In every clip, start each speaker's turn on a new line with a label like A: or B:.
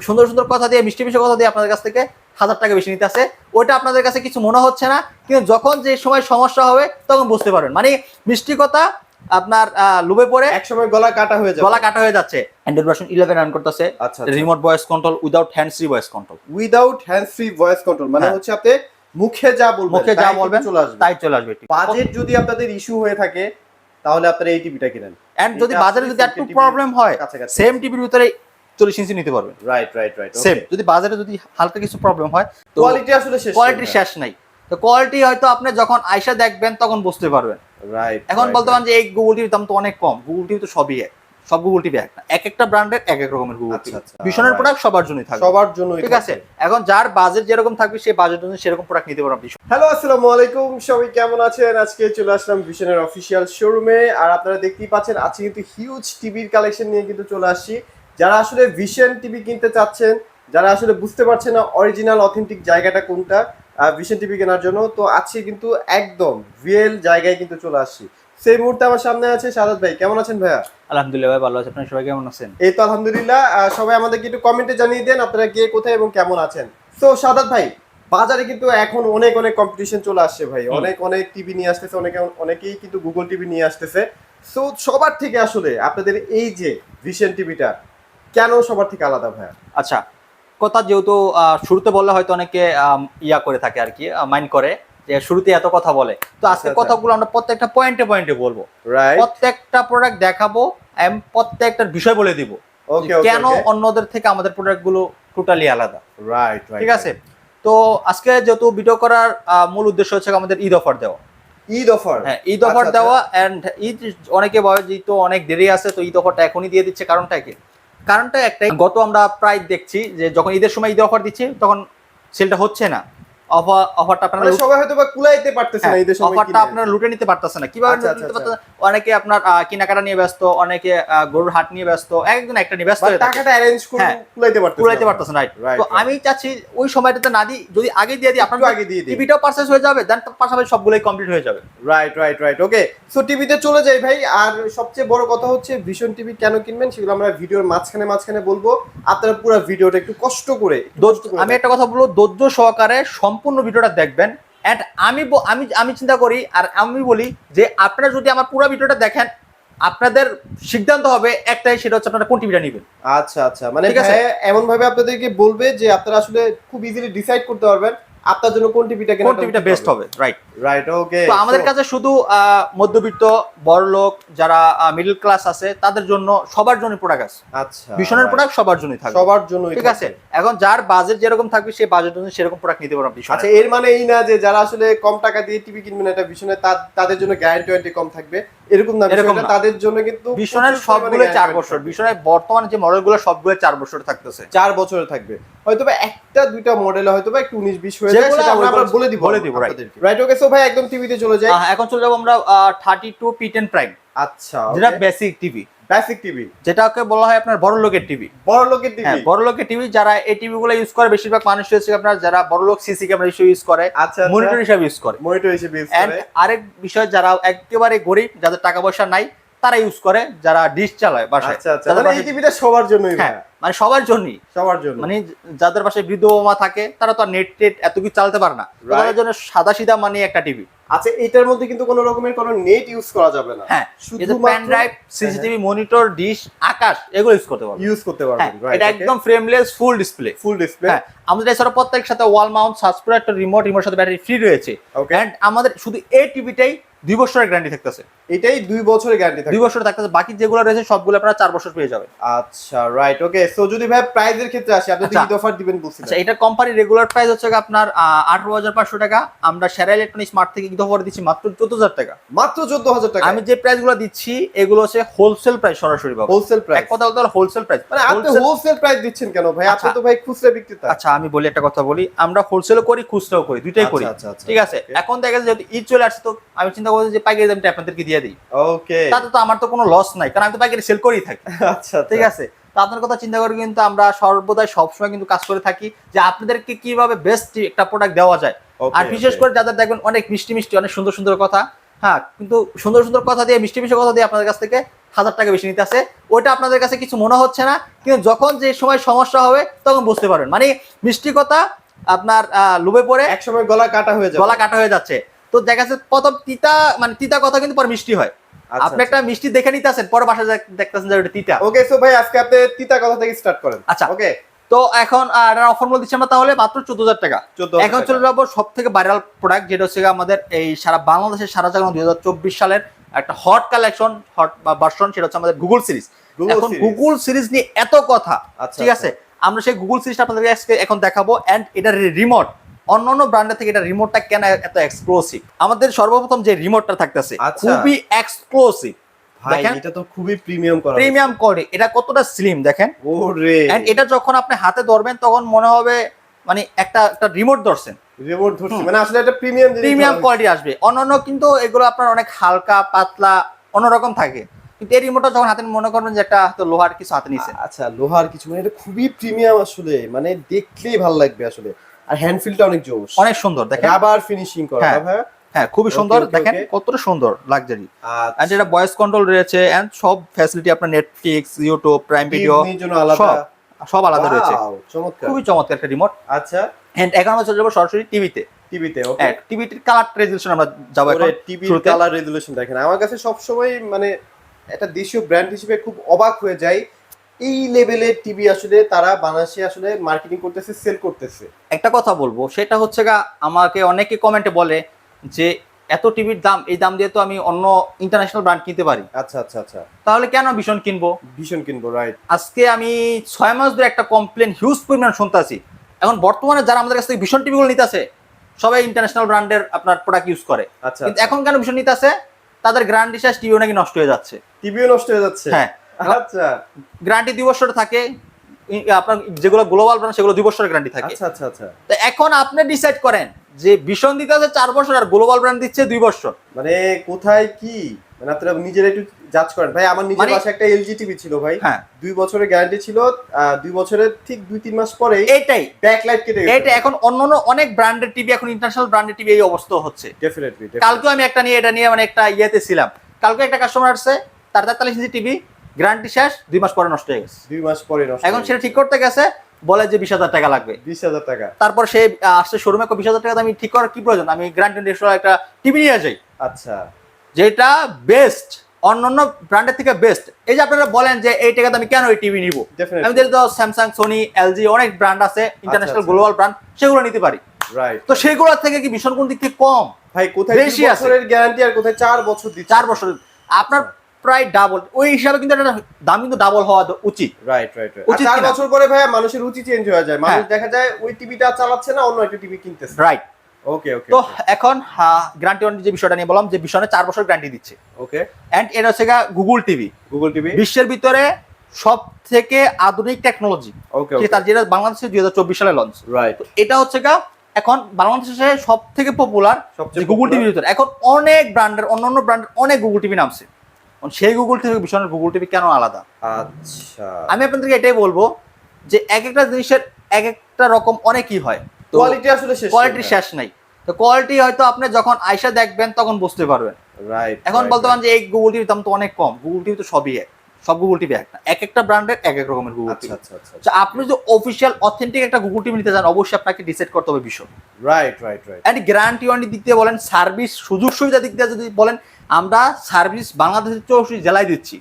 A: সুন্দর সুন্দর কথা দিয়ে মিষ্টি মিষ্টি কথা দিয়ে আপনাদের কাছ থেকে 1000 টাকা বেশি নিতে আছে। ওইটা আপনাদের কাছে কিছু মনে হচ্ছে না, কিন্তু যখন যে সময় সমস্যা হবে তখন বুঝতে পারবেন। মানে মিষ্টি কথা আপনার লোভে পড়ে
B: এক সময় গলা কাটা হয়ে
A: যাচ্ছে। অ্যান্ড্রয়েড ভার্সন 11 রান করতেছে।
B: আচ্ছা,
A: remote voice control without hands free voice control.
B: Without hands free voice control মানে হচ্ছে আপনি মুখে যা বলবেন
A: তাই চলে আসবে।
B: বাজেট যদি আপনাদের ইস্যু হয়ে থাকে তাহলে আপনারা এই টিভিটা কিনেন।
A: এন্ড যদি বাজারে যদি একটু প্রবলেম হয় সেম টিভির ভিতরে 40 ইঞ্চি নিতে পারবেন।
B: রাইট।
A: সেম যদি বাজারে যদি হালকা কিছু প্রবলেম হয় তো
B: কোয়ালিটি আসলে
A: শেষ নাই। তো কোয়ালিটি হয়তো আপনি যখন আয়শা দেখবেন তখন বুঝতে পারবেন।
B: রাইট।
A: এখন বলতে পারেন যে এই গুগল টিভির দাম তো অনেক কম। গুগল টিভি তো সবই এক, সব গুগল টিভি এক না, এক একটা ব্র্যান্ডের এক এক রকমের গুগল টিভি। ভিশনের প্রোডাক্ট সবার জন্যই থাকবে,
B: সবার জন্য।
A: ঠিক আছে। এখন যার বাজেট যেরকম থাকবে সেই বাজেট অনুযায়ী সেরকম প্রোডাক্ট নিতে পারবেন।
B: হ্যালো, আসসালামু আলাইকুম, সবাই কেমন আছেন? আজকে চলে আসলাম ভিশনের অফিসিয়াল শোরুমে। আর আপনারা দেখতেই পাচ্ছেন আজকে কিন্তু হিউজ টিভির কালেকশন নিয়ে কিন্তু চলে আসছি। যারা আসলে ভিশন টিভি কিনতে চাচ্ছেন, যারা আসলে বুঝতে পারছেন না অরিজিনাল অথেন্টিক জায়গাটা কোনটা ভিশন টিভি কেনার জন্য, তো আজকে কিন্তু একদম রিয়েল জায়গায় কিন্তু চলে আসছি। সেই মুহূর্তে আমার সামনে আছে সাদাত ভাই। কেমন আছেন ভাইয়া?
A: আলহামদুলিল্লাহ ভাই, ভালো আছি। আপনারা সবাই কেমন আছেন?
B: এই তো আলহামদুলিল্লাহ। সবাই আমাদেরকে একটু কমেন্টে জানিয়ে দেন আপনারা কে কোথায় এবং কেমন আছেন। তো সাদাত ভাই, বাজারে কিন্তু এখন অনেক কম্পিটিশন চলে আসছে ভাই। অনেক টিভি নিয়ে আসতেছে, অনেকেই কিন্তু গুগল টিভি নিয়ে আসতেছে। সো সবার থেকে আসলে আপনাদের এই যে ভিশন টিভিটা কেন সবার থেকে আলাদা ভাইয়া?
A: আচ্ছা, কথা যেহেতু শুরুতে বললে হয়তো অনেকে ইয়া করে থাকে আর কি, মাইন্ড করে যে শুরুতে এত কথা বলে। তো আজকে কথাগুলো আমরা প্রত্যেকটা পয়েন্টে বলবো। প্রত্যেকটা প্রোডাক্ট দেখাবো, প্রত্যেকটার বিষয় বলে দিব কেন অন্যদের থেকে আমাদের প্রোডাক্ট গুলো টোটালি আলাদা।
B: রাইট,
A: ঠিক আছে। তো আজকে যেহেতু ভিডিও করার মূল উদ্দেশ্য হচ্ছে আমাদের ঈদ অফার দেওয়া। হ্যাঁ, ঈদ অফার দেওয়া। এন্ড ঈদ অনেকে বলে যে তো অনেক দেরি আছে, তো ঈদ অফারটা এখনই দিয়ে দিচ্ছে। কারণটা একটাই, গত আমরা প্রায় দেখছি যে যখন ঈদের সময় ঈদ অফার দিচ্ছে তখন সেলটা হচ্ছে না। অফারটা আপনারা
B: সবাই হয়তো বা কুলাইতে পারতেছে না, ঈদের সময়
A: অফারটা আপনারা লুটে নিতে পারতেছেন না। কিভাবে নিতে পারতেছেন? অনেকে আপনার কেনাকাটা নিয়ে ব্যস্ত, অনেকে গরুর হাট নিয়ে ব্যস্ত, একজন একটা নিয়ে ব্যস্ত,
B: টাকাটা অ্যারেঞ্জ করে কুলাইতে পারতেছেন।
A: রাইট। তো আমি চাচ্ছি ওই সময়টাতে না দিই, যদি আগে দিয়ে দিই আপনারা আগে দিয়ে দিই, টিভিটাও পারচেজ হয়ে যাবে, দেন পাশাপাশি সবগুলোই কমপ্লিট হয়ে যাবে।
B: রাইট। ওকে, সো টিভিতে চলে যাই ভাই। আর সবচেয়ে বড় কথা হচ্ছে ভিশন টিভি কেন কিনবেন সেগুলো আমরা ভিডিওর মাঝখানে বলবো। আপনারা পুরো ভিডিওটা একটু কষ্ট করে
A: আমি একটা কথা বলবো, ধৈর্য সহকারে সম্পূর্ণ ভিডিওটা দেখবেন। এন্ড আমি চিন্তা করি আর আমি বলি যে আপনারা যদি আমার পুরো ভিডিওটা দেখেন, আপনাদের সিদ্ধান্ত হবে একটাই, সেটা হচ্ছে আপনারা কোন টিভিটা নেবেন।
B: আচ্ছা, মানে এমন ভাবে আপনাদেরকে বলবে যে আপনারা আসলে খুব ইজিলি ডিসাইড করতে পারবেন আপনার জন্য কোন টিভিটা
A: বেস্ট হবে।
B: রাইট। ওকে,
A: তো আমাদের কাছে শুধু মধ্যবিত্ত, বড়লোক, যারা মিডল ক্লাস আছে তাদের জন্য, সবার জন্য প্রোডাক্ট আছে।
B: আচ্ছা,
A: ভিশনের প্রোডাক্ট সবার জন্যই থাকবে,
B: সবার জন্য।
A: ঠিক আছে। এখন যার বাজেট যেরকম থাকবে সেই বাজেট অনুযায়ী সেরকম প্রোডাক্ট নিতে পারবেন।
B: আচ্ছা, এর মানে এই না যে যারা আসলে কম টাকা দিয়ে টিভি কিনবেন এটা ভিশনের তাদের জন্য গ্যারান্টি কম থাকবে, এরকম না। তাদের জন্য কিন্তু
A: ভিশনের সবগুলো 4 বছর, ভিশনের বর্তমানে যে মডেলগুলো সবগুলো 4 বছর থাকতেছে,
B: 4 বছরে থাকবে। হয়তোবা একটা দুইটা মডেলে হয়তোবা একটু 19-20 হয়ে যায়, সেটা আমরা বলে দিব। রাইট। ওকে, সো ভাই একদম টিভিতে চলে যাই।
A: এখন চলে যাব আমরা 32 P10 প্রাইম।
B: আচ্ছা,
A: যেটা বেসিক টিভি, যেটাকে বলা হয় আপনার বড় লোকের টিভি। বড় লোকের টিভি যারা এই টিভি গুলো ইউজ করে, বেশিরভাগ মানুষ হচ্ছে আপনার যারা বড় লোক সিসি ক্যামেরা হিসেবে ইউজ করে, মনিটর হিসেবে ইউজ করে। আরেক বিষয় যারা একেবারে গরিব, যাদের টাকা পয়সা নাই, তারা ইউজ করে, যারা ডিশ চালায় বাসায়।
B: মানে এই টিভিটা সবার জন্যই,
A: মানে সবার জন্যই, মানে যাদের বাসায় বৃদ্ধ মা থাকে তারা তো নেট এত কিছু চালাতে পারে না, তাদের জন্য সাদা সিধা মানে একটা টিভি।
B: আচ্ছা, এটার মধ্যে কিন্তু কোনো রকমের কোনো নেট ইউজ করা যাবে না।
A: হ্যাঁ, শুধু pen drive, CCTV, monitor, dish, আকাশ এগুলো ইউজ করতে পারবেন। এটা একদম ফ্রেমলেস, ফুল ডিসপ্লে। হ্যাঁ, আমাদের এছাড়া প্রত্যেকটার সাথে ওয়াল মাউন্ট সাসপেন্ড একটা রিমোট সাথে ব্যাটারি ফ্রি রয়েছে। এন্ড আমাদের শুধু এই টিভিটাই 2 বছরের গ্যারান্টি থাকতেছে।
B: এটাই 2 বছরের গ্যারান্টি থাকবে,
A: 2 বছর থাকতেছে। বাকি যেগুলো রয়েছে সবগুলো আপনারা 4 বছর পেয়ে যাবেন।
B: আচ্ছা, রাইট। ওকে, সো যদি ভাই প্রাইসের ক্ষেত্রে আসি, আপনি ঈদ অফার দিবেন বলছিলেন।
A: আচ্ছা, এটা কোম্পানি রেগুলার প্রাইস হচ্ছে আপনার 18,500 টাকা। আমরা সেরা ইলেকট্রনিক্স স্মার্ট থেকে ঈদ অফার দিচ্ছি মাত্র 14,000 টাকা।
B: মাত্র 14,000 টাকা।
A: আমি যে প্রাইসগুলো দিচ্ছি এগুলো হচ্ছে হোলসেল প্রাইস, সরাসরি পাবেন।
B: হোলসেল প্রাইস,
A: এক কথা বলতে হলো হোলসেল প্রাইস।
B: মানে আপনি হোলসেল প্রাইস দিচ্ছেন কেন ভাই? আপনি তো ভাই খুচরা বিক্রেতা।
A: আচ্ছা, আমি বলি একটা কথা বলি, আমরা হোলসেলও করি, খুচরাও করি, দুইটাই করি। ঠিক আছে। এখন দেখা যাচ্ছে যদি ঈদ চলে আসছে, তো আমি চিন্তা করছি যে পাইকারি দামটা আপনাদেরকে দিয়ে দিই।
B: ওকে,
A: তাতে তো আমার তো কোনো লস নাই, কারণ আমি তো পাইকারি সেল করেই থাকি।
B: আচ্ছা,
A: ঠিক আছে। তো আপনার কথা চিন্তা করে কিন্তু আমরা সর্বদাই সবসময় কিন্তু কাজ করে থাকি যে আপনাদেরকে কিভাবে বেস্ট একটা প্রোডাক্ট দেওয়া যায়। আর বিশেষ করে যাদের দেখবেন অনেক মিষ্টি অনেক সুন্দর কথা, হ্যাঁ, কিন্তু সুন্দর সুন্দর কথা দিয়ে মিষ্টি মিষ্টি কথা দিয়ে আপনাদের কাছ থেকে 1000 টাকা বেশি নিতে আছে, ওইটা আপনাদের কাছে কিছু মনে হচ্ছে না, কিন্তু যখন যে সময় সমস্যা হবে তখন বুঝতে পারবেন। মানে মিষ্টি কথা আপনার লোভে পড়ে
B: এক সময় গলা কাটা হয়ে যাবে।
A: গলা কাটা হয়ে যাচ্ছে। তো দেখা যাচ্ছে প্রথম তিতা, মানে তিতা কথা কিন্তু পরে মিষ্টি হয়। আপনি একটা মিষ্টি দেখে নিতে আছেন, পরে বাসায় দেখতেছেন যে ওটা তিতা।
B: ওকে, সো ভাই আজকে আপনি তিতা কথা থেকে স্টার্ট করেন।
A: আচ্ছা,
B: ওকে।
A: তো এখন অফার মূল্য দিচ্ছি আমরা তাহলে মাত্র 14,000 টাকা। এখন চলে যাবো সব থেকে ভাইরাল প্রোডাক্ট, যেটা হচ্ছে আমাদের এই সারা বাংলাদেশের সারা জায়গায় 2024 সালের একটা হট কালেকশন, হট ভার্সন, সেটা হচ্ছে আমাদের গুগল সিরিজ। এখন গুগল সিরিজ নিয়ে এত কথা, ঠিক আছে, আমরা সেই গুগল সিরিজটা আপনাদেরকে এখন দেখাবো। এন্ড এটার রিমোট অন্যান্য ব্র্যান্ডের থেকে এটা রিমোটটা কেন এত এক্সক্লুসিভ। আমাদের সর্বপ্রথম যে রিমোটটা থাকতেছে খুবই এক্সক্লুসিভ।
B: ভাই এটা তো খুবই প্রিমিয়াম করা,
A: প্রিমিয়াম কোয়ালিটি। এটা কতটা স্লিম দেখেন।
B: ওরে,
A: এন্ড এটা যখন আপনি হাতে ধরবেন তখন মনে হবে মানে একটা রিমোট ধরছেন,
B: রিমোট ধরছি, মানে আসলে এটা প্রিমিয়াম
A: কোয়ালিটি আসবে। অন্যান্য কিন্তু এগুলো আপনার অনেক হালকা পাতলা অন্যরকম থাকে, কিন্তু এই রিমোটটা যখন হাতে মনে করবেন যে একটা তো লোহার কিছু হাতে নিছে।
B: আচ্ছা, লোহার কিছু, মানে এটা খুবই প্রিমিয়াম আসলে, মানে দেখলেই ভালো লাগবে আসলে। আর হ্যান্ড ফিলটা অনেক জোস,
A: অনেক সুন্দর দেখেন,
B: রাবার ফিনিশিং করা। ভাই
A: হ্যাঁ, খুবই সুন্দর দেখেন, কতটা সুন্দর লাক্সারি। এন্ড এটা ভয়েস কন্ট্রোল রয়েছে, এন্ড সব ফ্যাসিলিটি আপনার নেটফ্লিক্স, ইউটিউব, প্রাইম ভিডিও সব আলাদা রয়েছে।
B: চমৎকার,
A: খুবই চমৎকার একটা রিমোট।
B: আচ্ছা,
A: এন্ড এখন আমরা চলে যাবো সরাসরি টিভিতে।
B: ওকে,
A: টিভির কালার রেজোলিউশন আমরা যাবো এখন।
B: টিভির কালার রেজোলিউশন দেখেন, আমার কাছে সব সময় মানে একটা দেশীয় ব্র্যান্ড হিসেবে খুব অবাক হয়ে যায়, এই লেভেলের টিভি আসলে তারা বাংলাদেশে আসলে মার্কেটিং করতেছে, সেল করতেছে।
A: একটা কথা বলবো, সেটা হচ্ছে আমাকে অনেকে কমেন্টে বলে যে এত টিভির দাম, এই দাম দিয়ে তো আমি অন্য ইন্টারন্যাশনাল ব্র্যান্ড কিনতে পারি।
B: আচ্ছা,
A: তাহলে কেন ভীষণ কিনবো, রাইট। আজকে আমি 6 মাস ধরে একটা কমপ্লেন হিউজ পরিমাণ শুনতেছি। এখন বর্তমানে যারা আমাদের কাছ থেকে ভীষণ টিভিগুলো নিতেছে সবাই ইন্টারন্যাশনাল ব্র্যান্ডের আপনার প্রোডাক্ট ইউজ করে। কিন্তু এখন কেন ভীষণ নিতেছে, তাদের গ্যারান্টি শেষ, টিভিও নাকি নষ্ট হয়ে যাচ্ছে। হ্যাঁ,
B: আচ্ছা,
A: গ্যারান্টি 2 বছর থাকে, আপনার যেগুলো গ্লোবাল ব্র্যান্ড সেগুলো 2 বছরের গ্যারান্টি থাকে।
B: আচ্ছা।
A: তো এখন আপনি ডিসাইড করেন যে ভীষণ দিতে আছে 4 বছর আর গ্লোবাল ব্র্যান্ড দিচ্ছে 2 বছর,
B: মানে কোথায় কি, মানে আপনারা নিজেরা একটু জাজ করেন। ভাই আমার নিজের বাসায় একটা এলজি টিভি ছিল ভাই, 2 বছরের গ্যারান্টি ছিল, 2 বছরের ঠিক 2-3 মাস পরে
A: এইটাই
B: ব্যাকলাইট কেটে গেছে।
A: এটা এখন অন্যান্য অনেক ব্র্যান্ডের টিভি, এখন ইন্টারন্যাশনাল ব্র্যান্ডের টিভি এই অবস্থা হচ্ছে।
B: ডেফিনেটলি।
A: কালকে আমি একটা নিয়ে এটা নিয়ে মানে একটা ইয়েতে ছিলাম, কালকে একটা কাস্টমার আসছে, তার 43 ইঞ্চি টিভি, গ্যারান্টি শেষ, 2 মাস পরে নষ্ট হয়ে গেছে।
B: 2 মাস পরে নষ্ট।
A: এখন সেটা ঠিক করতে গেছে, বলে যে 20,000 টাকা লাগবে।
B: 20,000 টাকা।
A: তারপর সে আসছে শোরুমে, 20,000 টাকা আমি ঠিক করার কি প্রয়োজন, আমি গ্যারান্টি একটা টিভি নিয়ে যাই।
B: আচ্ছা,
A: যেটা বেস্ট, অন্যান্য ব্র্যান্ডের থেকে বেস্ট। এই যে আপনারা বলেন যে এই টাকাতে আমি কেন ওই টিভি নিব, আমি তো স্যামসাং, সোনি, এলজি অনেক ব্র্যান্ড আছে ইন্টারন্যাশনাল গ্লোবাল ব্র্যান্ড, সেগুলো নিতে পারি।
B: রাইট।
A: তো সেগুলোর থেকে কি ভীষণ কোন দিক থেকে কম?
B: ভাই কোথায় 2 বছরের গ্যারান্টি আর কোথায় 4 বছর দিচ্ছে।
A: 4 বছর আপনার প্রায় ডাবল, ওই হিসাবে কিন্তু এটা দাম কিন্তু ডাবল হওয়া উচিত।
B: রাইট। 4 বছর পরে ভাই মানুষের রুচি চেঞ্জ হয়ে যায়, মানুষ দেখা যায় ওই টিভিটা চালাচ্ছে না, অন্য একটা টিভি কিনতেছে।
A: রাইট।
B: ওকে।
A: তো এখন গ্যারান্টি ওয়ারেন্টি যে বিষয়টা নিয়ে বললাম, যে বিষয়ে 4 বছর গ্যারান্টি দিচ্ছে।
B: ওকে।
A: এন্ড এটা হচ্ছে গুগল টিভি বিশ্বের ভিতরে সব থেকে আধুনিক টেকনোলজি।
B: ওকে।
A: তার যেটা বাংলাদেশে 2024 সালে লঞ্চ।
B: রাইট।
A: এটা হচ্ছে এখন বাংলাদেশে সব থেকে পপুলার গুগল টিভির ভিতরে। এখন অনেক ব্র্যান্ডের, অন্যান্য ব্র্যান্ডের অনেক গুগল টিভি নামছে, সেই গুগল টিভি বিষয়ের গুগল টিভি কেন আলাদা?
B: আচ্ছা,
A: আমি আপনাদেরকে এটাই বলবো যে এক একটা জিনিসের এক একটা রকম অনেকই হয়,
B: কোয়ালিটি আসলে
A: শেষ নাই। তো কোয়ালিটি হয়তো আপনি যখন আয়সা দেখবেন তখন বুঝতে পারবেন।
B: রাইট।
A: এখন বলতে পারেন যে এই গুগল টিভির দাম তো অনেক কম, গুগল টিভি তো সবই এক, সব গুগল টিভি এক না, এক একটা ব্র্যান্ডের এক এক রকমের গুগল টিভি। আচ্ছা, আপনি যদি অফিশিয়াল অথেন্টিক একটা গুগল টিভি নিতে চান, অবশ্যই আপনাকে ডিসাইড করতে হবে বিষয়।
B: রাইট।
A: এন্ড গ্যারান্টি ওয়ারেন্টি দিক দিয়ে বলেন, সার্ভিস সুযোগ সুবিধা দিক দিয়ে যদি বলেন, আমরা সার্ভিস বাংলাদেশের 64 জেলায় দিচ্ছি,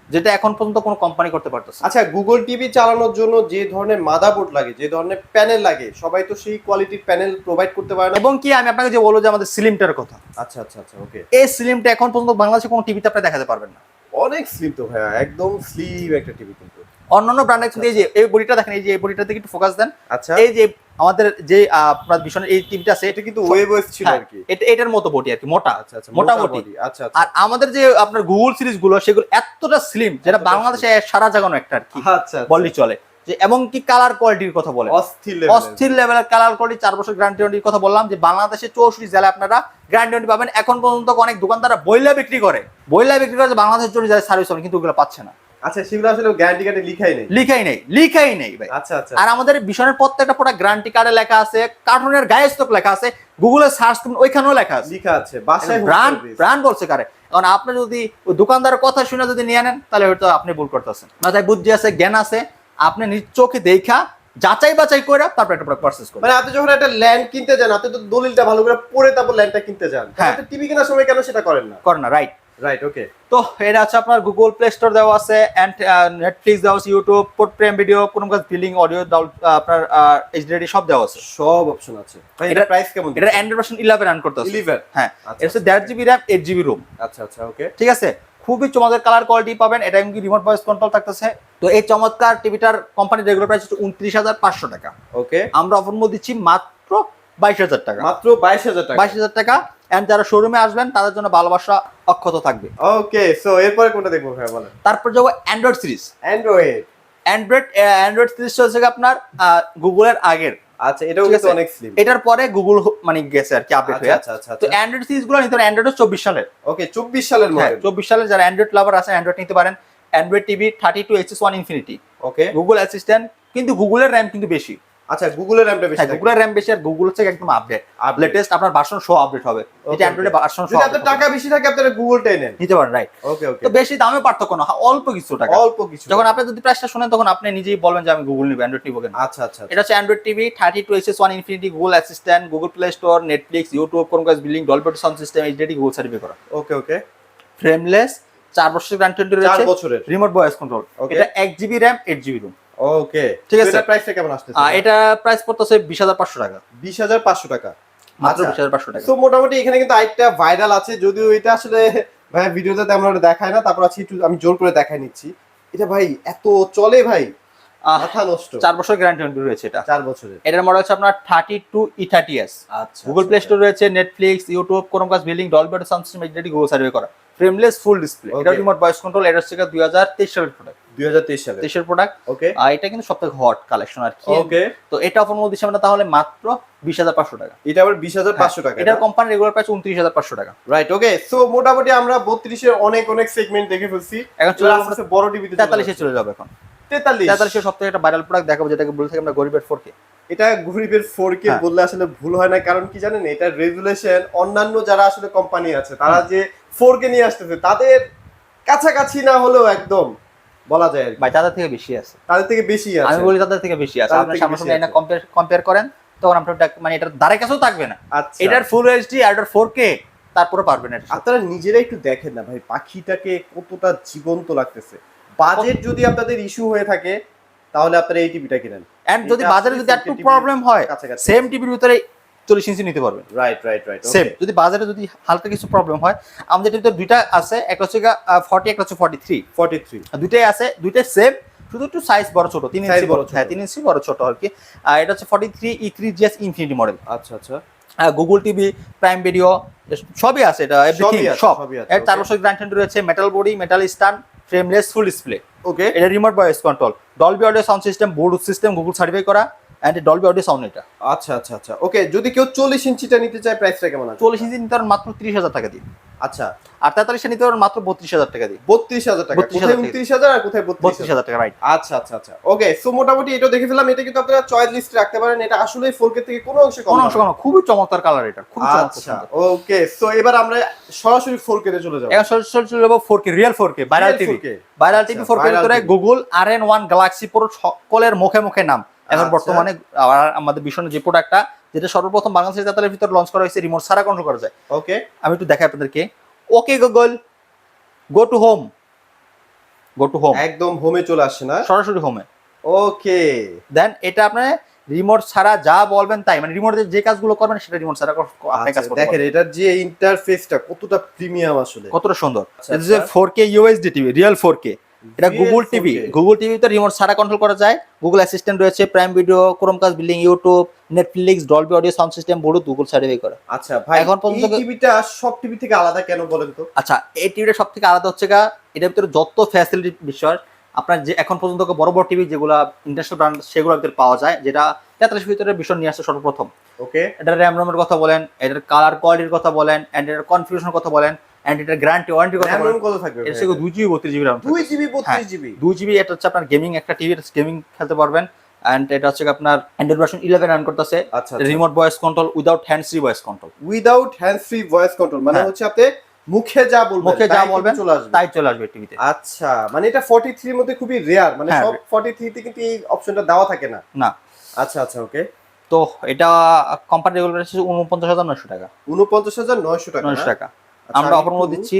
A: যেটা এখন পর্যন্ত কোনো কোম্পানি করতে পারতেছে।
B: আচ্ছা, গুগল টিভি চালানোর জন্য যে ধরনের মাদারবোর্ড লাগে, যে ধরনের প্যানেল লাগে, সবাই তো সেই কোয়ালিটির প্যানেল প্রোভাইড করতে পারে না।
A: এবং কি আমি আপনাকে যে বলবো যে আমাদের স্লিমটার কথা।
B: আচ্ছা। ওকে।
A: এই স্লিমটা এখন পর্যন্ত বাংলাদেশে কোনো টিভিতে আপনি দেখাতে পারবেন না।
B: অনেক স্লিম তো ভাইয়া, একদম স্লিম একটা টিভি কিন্তু।
A: অন্যান্য ব্র্যান্ডের কিন্তু এই যে এই বডিটা দেখেন, এই যে এই বডিটা দিকে একটু ফোকাস দেন।
B: আচ্ছা,
A: এই যে আমাদের যে আপনার ভীষণ এই টিভিটা আছে,
B: এটা কিন্তু ওয়েবওয়েস ছিল আর কি,
A: এটার মতো বডি আর কি, মোটা।
B: আচ্ছা,
A: মোটামুটি।
B: আচ্ছা।
A: আর আমাদের যে আপনার গুগল সিরিজ গুলো, সেগুলো এতটা স্লিম, যেটা বাংলাদেশে সারা জাগানো একটা আর কি বললি চলে। যে এবং কি কালার কোয়ালিটির কথা বলে, অস্থির লেভেলের কালার কোয়ালিটি। 4 বছর গ্যারান্টি ওয়ারেন্টির কথা বললাম, যে বাংলাদেশে 64 জেলায় আপনারা গ্যারান্টি ওয়ারেন্টি পাবেন। এখন পর্যন্ত অনেক দোকানদাররা বইলা বিক্রি করে যে বাংলাদেশের জন্য যারা সার্ভিস হবে, কিন্তু ওগুলো পাচ্ছে না।
B: আচ্ছা, সেগুলো আসলে গ্যারান্টি কার্ডে
A: লিখাই নেই ভাই।
B: আচ্ছা আচ্ছা।
A: আর আমাদের ভীষণের প্রত্যেকটা প্রোডাক্ট গ্যারান্টি কার্ডে লেখা আছে, কার্টুনের গায়ে স্টক লেখা আছে, গুগলে সার্চ করুন ওইখানেও লেখা আছে।
B: বাসায়
A: ব্র্যান্ড বলছে কারে। কারণ আপনি যদি ওই দোকানদারের কথা শুনে যদি নিয়ে নেন তাহলে হয়তো আপনি ভুল করতেছেন। মাথায় বুদ্ধি আছে, জ্ঞান আছে, আপনি নিজ চোখে দেখা যাচাই বাছাই করে তারপর একটা প্রোডাক্ট পারচেজ করুন।
B: মানে আপনি যখন একটা ল্যান্ড কিনতে যান, আপনি তো দলিলটা ভালো করে পড়ে তারপর ল্যান্ডটা কিনতে যান।
A: হ্যাঁ,
B: টিভি কেনার সময় কেন সেটা করেন না? রাইট, ওকে।
A: তো এটা আছে আপনার গুগল প্লে স্টোর দেওয়া আছে, এন্ড নেটফ্লিক্স দেওয়া আছে, ইউটিউব, প্রাইম ভিডিও, কোনো কাজ বিলিং, অডিও, আপনার এইচডি সব দেওয়া আছে,
B: সব অপশন আছে। ভাই এটা প্রাইস কেমন?
A: এটা অ্যান্ড্রয়েড ভার্সন 11 রান করতেছে।
B: 11,
A: হ্যাঁ, এটা হচ্ছে 1.5 জিবি র‍্যাম, 8 জিবি রোম।
B: আচ্ছা আচ্ছা, ওকে।
A: ঠিক আছে, খুবই চমৎকার কালার কোয়ালিটি পাবেন। এটা এমনকি রিমোট ভয়েস কন্ট্রোল থাকতেছে। তো এই চমৎকার টিভিটার কোম্পানির রেগুলার প্রাইস হচ্ছে 29,500 টাকা।
B: ওকে,
A: আমরা অফার মধ্যে দিচ্ছি মাত্র 22,000 টাকা।
B: মাত্র 22,000 টাকা।
A: 22,000 টাকা। এন্ড যারা শোরুমে আসবেন তাদের জন্য ভালোবাসা অক্ষত থাকবে।
B: ওকে, সো এরপরে কোনটা দেখবো ভাই বলেন?
A: তারপর যাবো অ্যান্ড্রয়েড সিরিজ। অ্যান্ড্রয়েড সিরিজ হচ্ছে আপনার গুগলের আগের।
B: আচ্ছা, এটাও কিন্তু অনেক স্লিম।
A: এটার পরে গুগল মানে গেছে আর কি আপডেট হয়ে।
B: আচ্ছা আচ্ছা।
A: তো অ্যান্ড্রয়েড সিরিজগুলো নিতে পারেন অ্যান্ড্রয়েড 24 সালের।
B: ওকে, 24 সালের মডেল।
A: 24 সালের যারা অ্যান্ড্রয়েড লাভার আছে অ্যান্ড্রয়েড নিতে পারেন। Android TV 32HX1 infinity.
B: Okay,
A: Google assistant, কিন্তু গুগলের র্যাম কিন্তু বেশি।
B: আচ্ছা, গুগলের র্যামটা বেশি।
A: গুগলের র্যাম বেশি, আর গুগল হচ্ছে একদম আপডেট, লেটেস্ট আপনার ভার্সন সহ আপডেট হবে। এটা অ্যান্ড্রয়েডের ভার্সন সহ।
B: যদি আপনার টাকা বেশি থাকে আপনারা গুগলটাই নেন,
A: নিতে পারেন, রাইট।
B: ওকে ওকে।
A: তো বেশি দামে পার্থক্য না, অল্প কিছু টাকা,
B: অল্প কিছু।
A: যখন আপনি যদি প্রাইসটা শুনেন তখন আপনি নিজেই বলবেন যে আমি গুগল নিব, অ্যান্ড্রয়েড নিব কেন।
B: আচ্ছা আচ্ছা।
A: এটা হচ্ছে Android TV 32HX1 infinity, Google assistant, Google Play store, Netflix, YouTube, Chromecast built in, Dolby sound system, HD, Google certify করা।
B: ওকে ওকে।
A: ফ্রেমলেস, 4 বছরের গ্যারান্টি রয়েছে,
B: 4 বছরের
A: রিমোট ভয়েস কন্ট্রোল। এটা 1 জিবি র‍্যাম, 8 জিবি রোম।
B: ওকে,
A: ঠিক আছে।
B: এটা প্রাইসটা কেমন আসছে?
A: এটা প্রাইস পড়তেছে 20,500 টাকা।
B: 20,500 টাকা,
A: মাত্র 20,500 টাকা।
B: সো মোটামুটি এখানে কিন্তু আরেকটা ভাইরাল আছে, যদিও এটা আসলে ভাই ভিডিওতে তেমন দেখায় না, তারপর আছে একটু আমি জোর করে দেখাই নিচ্ছি। এটা ভাই এত চলে ভাই, মাথা নষ্ট।
A: 4 বছর গ্যারান্টি রয়েছে এটা।
B: 4 বছরের।
A: এটার মডেল হচ্ছে আপনার 32E30s।
B: আচ্ছা,
A: গুগল প্লে স্টোর রয়েছে, Netflix, YouTube, Chromecast built in, Dolby sound system, HD, Google certify করা। Frameless full display. এটা রিমোট ভয়েস কন্ট্রোল। এটা হচ্ছে 2023 সালের প্রোডাক্ট।
B: 2023 সালের
A: 23 এর প্রোডাক্ট।
B: ওকে,
A: এটা কিন্তু সবথেকে হট কালেকশন আর কি।
B: ওকে,
A: তো এটা অফার মধ্যে দিচ্ছি আমরা তাহলে মাত্র 20,500 টাকা।
B: এটা আবার 20,500 টাকা।
A: এটার কোম্পানি রেগুলার প্রাইস 29,500 টাকা।
B: রাইট, ওকে। সো মোটামুটি আমরা 32 এর অনেক অনেক সেগমেন্ট দেখে ফেলছি।
A: এখন চলে আসছে
B: বড় টিভিতে
A: 43 এ চলে যাবে এখন। 43 এর সবথেকে একটা ভাইরাল প্রোডাক্ট দেখাবো, যেটাকে বলে থাকি আমরা গরিবের 4K।
B: এটা গরিবের 4K বললে আসলে ভুল হয় না, কারণ কি জানেন, এটা রেজুলেশন অন্যান্য যারা আসলে কোম্পানি আছে তারা যে 4K নিয়ে আসতেছে তাদের কাছাকাছি না হলেও একদম বলা যায়
A: ভাই তাদের থেকে বেশি আছে,
B: তাদের থেকে বেশি আছে।
A: আমি বলি তাদের থেকে বেশি আছে। আপনি সামনাসামনি এটা কম্পেয়ার করেন তখন আপনার মানে এটার ধারে কাছেও থাকবে না।
B: আচ্ছা,
A: এটার ফুল এইচডি আর এটার 4K তারপরে পারবেন এটা।
B: আপনারা নিজেরা একটু দেখেন না ভাই, পাখিটাকে কতটা জীবন্ত লাগতেছে। বাজেট যদি আপনাদের ইস্যু হয়ে থাকে তাহলে আপনারা এই টিভিটা কিনেন।
A: এন্ড যদি বাজারে যদি একটু প্রবলেম হয়, সেম টিভির ভিতরে 40 ইঞ্চি নিতে পারবেন।
B: Right right right,
A: same. যদি বাজারে যদি হালকা কিছু প্রবলেম হয়, আমাদের টিভিতে দুইটা আছে, একটা হচ্ছে 40, একটা হচ্ছে 43। দুইটাই আছে, দুইটাই সেম, শুধু একটু সাইজ বড় ছোট, 3 ইঞ্চি বড়। হ্যাঁ, 3 ইঞ্চি বড় ছোট আর কি। এটা হচ্ছে 43E3GS ইনফিনিটি মডেল।
B: আচ্ছা আচ্ছা।
A: গুগল টিভি, প্রাইম ভিডিও সবই আছে, এটা এভরিথিং সব। এর 4 বছর গ্যারান্টি রয়েছে, metal body, metal stand, frameless full display.
B: Okay,
A: এটা remote voice control, Dolby audio sound system, Bluetooth system, Google certify করা, এন্ড ডলবি অডিও সাউন্ড। এটা
B: আচ্ছা আচ্ছা আচ্ছা, ওকে। যদি কেউ 40 ইঞ্চিটা নিতে চায় প্রাইসটা কেমন আছে?
A: 40 ইঞ্চি নিতে পারেন মাত্র 30,000 টাকা দিয়ে।
B: আচ্ছা,
A: আর 43 নিতে পারেন মাত্র 32,000 টাকা দিয়ে।
B: 32,000 টাকা। কোথায় 29,000 আর কোথায়
A: 32,000 টাকা, রাইট।
B: আচ্ছা আচ্ছা আচ্ছা, ওকে। সো মোটামুটি এটা দেখে ফেললাম। এটা কিন্তু আপনারা চয়েস লিস্টে রাখতে পারেন। এটা আসলে 4K থেকে কোনো অংশে কম না।
A: খুবই চমৎকার কালার, এটা খুব চমৎকার।
B: আচ্ছা, ওকে। সো এবার আমরা সরাসরি 4K তে চলে যাব।
A: এখন সরাসরি চলে যাব 4K, real 4K, viral TV. Viral TV 4K এর ভিতরে গুগল RN1 গ্যালাক্সি প্রো সকলের মুখে মুখে নাম। এখন বর্তমানে আমাদের ভীষণ যে প্রোডাক্টটা, যেটা সর্বপ্রথম বাংলাদেশের জাতালের ভিতরে লঞ্চ করা হয়েছে, রিমোট ছাড়া কন্ট্রোল করা যায়।
B: ওকে,
A: আমি একটু দেখাই আপনাদেরকে। Okay Google, go to home.
B: একদম হোমে চলে আসছে না,
A: সরাসরি হোমে।
B: ওকে,
A: দেন এটা আপনি রিমোট ছাড়া যা বলবেন তাই, মানে রিমোটে যে কাজগুলো করবেন সেটা রিমোট ছাড়া আপনি কাজ করতে
B: দেখেন এটার যে ইন্টারফেসটা কতটা প্রিমিয়াম, আসলে
A: কতটা সুন্দর। এটা যে 4K UHD TV, real 4K। এটা গুগল টিভিতে রিমোট ছাড়া কন্ট্রোল করা যায়। গুগল অ্যাসিস্ট্যান্ট রয়েছে, prime video, Chromecast billing, YouTube, Netflix, Dolby audio sound system, Bluetooth, Google certify করা।
B: আচ্ছা ভাই, এখন পর্যন্ত এই টিভিটা সব টিভি থেকে আলাদা কেন বলেন তো?
A: আচ্ছা, এই টিভিটা সব থেকে আলাদা হচ্ছে এটার ভিতরে যত ফ্যাসিলিটি বিষয় আপনার যে এখন পর্যন্ত বড় বড় টিভি যেগুলো ইন্টারন্যাশনাল ব্র্যান্ড সেগুলোর ভিতরে পাওয়া যায়, যেটা 43 ভিতরে বিষয় নিয়ে আসছে সর্বপ্রথম।
B: ওকে,
A: এটার র্যাম রোমের কথা বলেন, এটার কালার কোয়ালিটির কথা বলেন, এন্ড এটার কনফিগারেশনের কথা বলেন, এন্ড এটা গ্যারান্টি ওয়ারেন্টি কথা
B: RAM কত থাকবে?
A: এর থেকে 2GB 32GB RAM
B: 2GB 32GB
A: 2GB এটা হচ্ছে আপনার গেমিং একটা টিভি, গেমিং খেলতে পারবেন। এন্ড এটা হচ্ছে আপনার অ্যান্ড্রয়েড ভার্সন 11 রান করতেছে।
B: আচ্ছা
A: remote voice control without hands free voice control.
B: Without hand free voice control মানে হচ্ছে আপনি মুখে যা বলবেন
A: তাই চলে আসবে টিভিতে।
B: আচ্ছা, মানে এটা 43 এর মধ্যে খুবই রেয়ার, মানে সব 43 তে কিন্তু এই অপশনটা দেওয়া থাকে না।
A: না।
B: আচ্ছা আচ্ছা, ওকে।
A: তো এটা কোম্পানি রেগুলার প্রাইস 49,900 টাকা।
B: 49,900 টাকা।
A: 900 টাকা। আমরা অফার মূল্য দিচ্ছি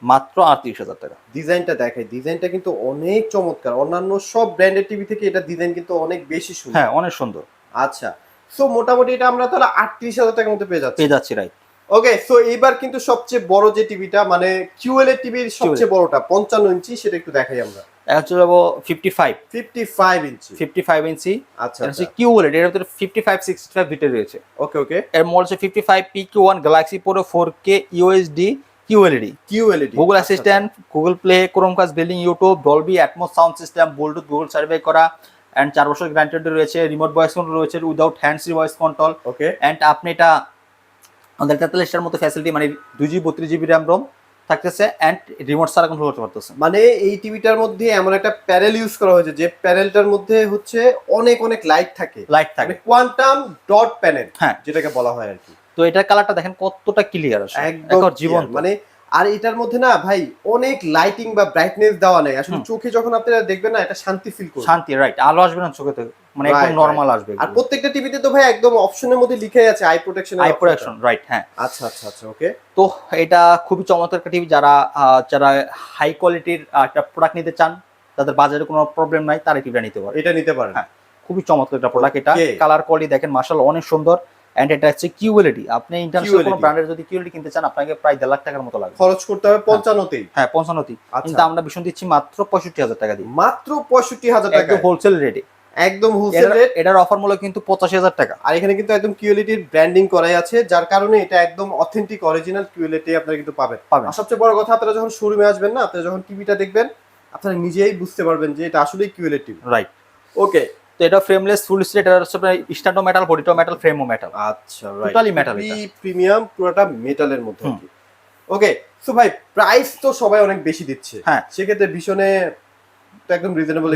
A: মাত্র 38,000 টাকা।
B: ডিজাইনটা দেখাই, ডিজাইনটা কিন্তু অনেক চমৎকার। অন্যান্য সব ব্র্যান্ডের টিভি থেকে এটা ডিজাইন কিন্তু অনেক বেশি সুন্দর।
A: হ্যাঁ, অনেক সুন্দর।
B: আচ্ছা, সো মোটামুটি এটা আমরা তাহলে 38,000 টাকার মধ্যে পেয়ে যাচ্ছি,
A: রাইট।
B: ওকে। সো এইবার কিন্তু সবচেয়ে বড় যে টিভিটা, মানে QLED টিভির সবচেয়ে বড়টা 55 ইঞ্চি, সেটা একটু দেখাই আমরা।
A: এটা হচ্ছে যাবো
B: 55 ইঞ্চি।
A: 55 ইঞ্চি।
B: আচ্ছা,
A: এটা হচ্ছে QLED, এর ভিতরে 55 65 দুটো রয়েছে।
B: ওকে ওকে।
A: এর মডেল হচ্ছে 55 PQ1 Galaxy Pro 4K UHD QLED। Google assistant, Google play, Chromecast, building, YouTube, Dolby Atmos sound system, Bluetooth, Google survey করা, এন্ড 4 বছর গ্যারান্টি রয়েছে। রিমোট ভয়েস কন্ট্রোল রয়েছে without hands free voice control.
B: Okay.
A: And আপনি এটা আমাদের 43টার মতো facility, মানে 2GB 32GB RAM ROM থাকতেছে এন্ড রিমোট ছাড়া কন্ট্রোল করতে পারতেছে।
B: মানে এই টিভিটার মধ্যে এমন একটা প্যানেল ইউজ করা হয়েছে যে প্যানেলটার মধ্যে হচ্ছে অনেক অনেক লাইট থাকে, কোয়ান্টাম ডট প্যানেল,
A: হ্যাঁ,
B: যেটাকে বলা হয় আর কি।
A: তো এটার কালারটা দেখেন কতটা ক্লিয়ার আসে,
B: একদম জীবন। মানে আর এটার মধ্যে না ভাই অনেক লাইটিং বা ব্রাইটনেস দেওয়া নেই, আসলে চোখে যখন আপনারা দেখবেন না, এটা শান্তি ফিল করবে।
A: শান্তি, রাইট। আলো আসবে না চোখে, মানে একদম নরমাল আসবে।
B: আর প্রত্যেকটা টিভিতে তো ভাই একদম অপশনের মধ্যে লিখাই আছে আই প্রোটেকশন,
A: রাইট। হ্যাঁ,
B: আচ্ছা আচ্ছা আচ্ছা, ওকে।
A: তো এটা খুবই চমৎকার একটা টিভি। যারা হাই কোয়ালিটির একটা প্রোডাক্ট নিতে চান, তাদের বাজারে কোনো প্রবলেম নাই, তারা টিভিটা নিতে পারে।
B: এটা নিতে পারেন।
A: হ্যাঁ, খুবই চমৎকার একটা প্রোডাক্ট। এটা কালার কোয়ালিটি দেখেন মাশাআল্লাহ অনেক সুন্দর। এন্ড এটা হচ্ছে QLED। আপনি ইন্টারন্যাশনাল কোনো ব্র্যান্ডের যদি QLED কিনতে চান, আপনাকে প্রায় 1.5 লাখ টাকার মতো লাগবে,
B: খরচ করতে হবে 55তেই।
A: হ্যাঁ, 55তেই। কিন্তু আমরা ভীষণ দিচ্ছি মাত্র 65,000 টাকা দিয়ে।
B: মাত্র 65,000 টাকা,
A: একদম হোলসেল রেটে।
B: একদম হোলসেল রেট।
A: এটার অফার মূল্য কিন্তু 85,000 টাকা।
B: আর এখানে কিন্তু একদম QLED এর ব্র্যান্ডিং করাই আছে, যার কারণে এটা একদম অথেন্টিক অরিজিনাল QLED আপনারা কিন্তু পাবেন। আর সবচেয়ে বড় কথা, আপনারা যখন শোরুমে আসবেন না, আপনারা যখন টিভিটা দেখবেন, আপনারা নিজেই বুঝতে পারবেন যে এটা আসলেই QLED টিভি।
A: রাইট,
B: ওকে।
A: তো এটা ফ্রেমলেস ফুল স্ট্রেট, এটা হচ্ছে স্ট্যান্ডও মেটাল, বডিটাও মেটাল, ফ্রেমও মেটাল।
B: আচ্ছা, রাইট,
A: টোটালি মেটাল।
B: এটা প্রিমিয়াম, পুরোটা মেটালের মধ্যে। ওকে। সো ভাই প্রাইস তো সবাই অনেক বেশি দিচ্ছে,
A: হ্যাঁ,
B: সেক্ষেত্রে ভীষণে একদম রিজনেবল।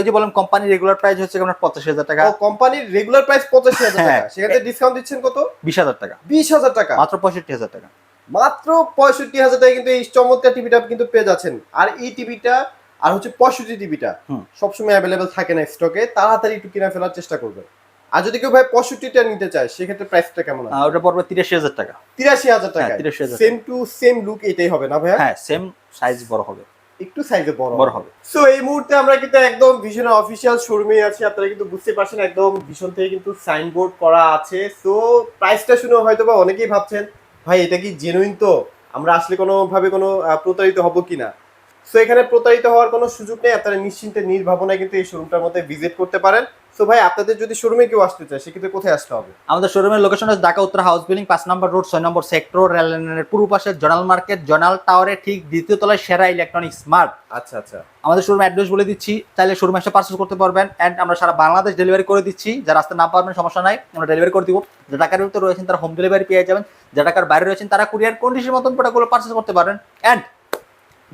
A: এই যে বলেন কোম্পানি রেগুলার প্রাইস হচ্ছে আপনার 85,000 টাকা।
B: ও, কোম্পানির রেগুলার প্রাইস 85,000 টাকা, সেক্ষেত্রে ডিসকাউন্ট দিচ্ছেন কত?
A: 20,000 টাকা।
B: 20,000 টাকা,
A: মাত্র 65,000 টাকা।
B: মাত্র 65,000 টাকা কিন্তু এই চমৎকার টিভিটা কিন্তু পেয়ে যাচ্ছেন। আর এই টিভিটা আর হচ্ছে 65 টিভিটা সবসময় অ্যাভেলেবেল থাকে না স্টকে, তাড়াতাড়ি একটু কিনে ফেলার চেষ্টা করবেন। আর যদি কেউ ভাই 65টা নিতে চায়, সেক্ষেত্রে প্রাইসটা কেমন আছে?
A: ওটা পড়বে 83,000 টাকা।
B: 83,000 টাকা। সেম টু সেম লুক এটাই হবে না ভাই?
A: হ্যাঁ, সেম সাইজ বড় হবে,
B: একটু সাইজে বড় হবে। সো এই মুহূর্তে আমরা কিন্তু একদম ভিশনের অফিসিয়াল শোরুমে আছি। আপনারা কিন্তু বুঝতে পারছেন একদম ভিশন থেকে কিন্তু সাইনবোর্ড করা আছে। সো প্রাইসটা শুনে হয়তোবা অনেকেই ভাবছেন ভাই এটা কি জেনুইন, তো আমরা আসলে কোনো ভাবে কোনো প্রতারিত হব কিনা। সো এখানে প্রতারিত হওয়ার কোনো সুযোগ নেই, আপনারা নিশ্চিন্তে নির্ভাবনায় কিন্তু এই শোরুমটার মধ্যে ভিজিট করতে পারেন। সো ভাই আপনাদের যদি শোরুমে কেউ আসতে চায়, সেক্ষেত্রে কোথায় আসতে হবে?
A: আমাদের শোরুমের লোকেশন হচ্ছে ঢাকা উত্তর হাউস বিল্ডিং 5 নম্বর রোড 6 নম্বর সেক্টর, রেল লাইনের পূর্ব পাশে জোনাল মার্কেট, জোনাল টাওয়ারে ঠিক দ্বিতীয় তলায় সেরা ইলেকট্রনিক্স মার্ট।
B: আচ্ছা আচ্ছা,
A: আমাদের শোরুম অ্যাড্রেস বলে দিচ্ছি, চাইলে শোরুমে এসে পারচেজ করতে পারবেন। এন্ড আমরা সারা বাংলাদেশ ডেলিভারি করে দিচ্ছি। যারা আসতে না পারবেন সমস্যা নাই, আমরা ডেলিভারি করে দিব। যে ঢাকার ভিতরে রয়েছেন তারা হোম ডেলিভারি পেয়ে যাবেন, যে ঢাকার বাইরে রয়েছেন তারা কুরিয়ার কন্ডিশন মতন প্রোডাক্টগুলো পারচেজ করতে পারেন। এন্ড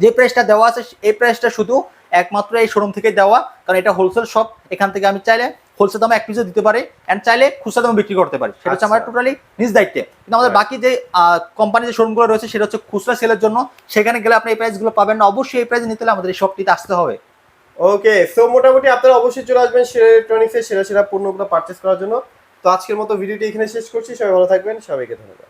A: যে প্রাইসটা দেওয়া আছে, এই প্রাইসটা শুধু একমাত্র এই শোরুম থেকে দেওয়া, কারণ এটা হোলসেল শপ। এখান থেকে আমি চাইলে হোলসেল দামে এক পিসও দিতে পারি, এন্ড চাইলে খুচরা দামে বিক্রি করতে পারি, সেটা হচ্ছে আমার টোটালি নিজ দায়িত্বে। কিন্তু আমাদের বাকি যে কোম্পানি যে শোরুমগুলো রয়েছে, সেটা হচ্ছে খুচরা সেলের জন্য। সেখানে গেলে আপনি এই প্রাইসগুলো পাবেন না। অবশ্যই এই প্রাইস নিতে হলে আমাদের এই শপটিতে আসতে হবে।
B: ওকে। সো মোটামুটি আপনারা অবশ্যই চলে আসবেন সেরা ইলেকট্রনিক্সের সেরা সেরা পণ্যগুলো পারচেজ করার জন্য। তো আজকের মতো ভিডিওটি এখানে শেষ করছি। সবাই ভালো থাকবেন, সবাইকে ধন্যবাদ।